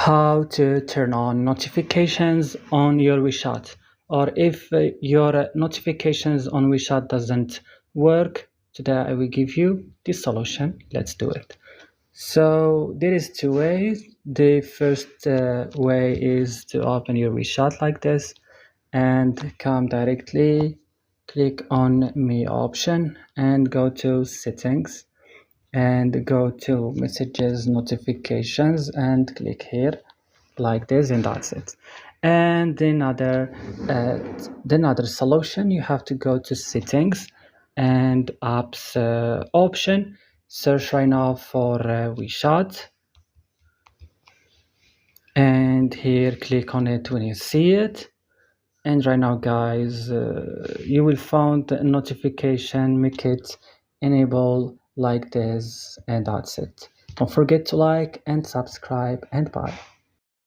how to turn on notifications on your WeChat, or if your notifications on WeChat doesn't work. Today I will give you this solution. Let's do it. So there is two ways. The first way is to open your WeChat like this and come directly, click on me option and go to settings and go to messages notifications and click here like this, and that's it. And the other solution, you have to go to settings and apps option, search right now for WeChat, and here click on it when you see it. And right now guys, you will find the notification, make it enable like this, and that's it. Don't forget to like and subscribe, and bye.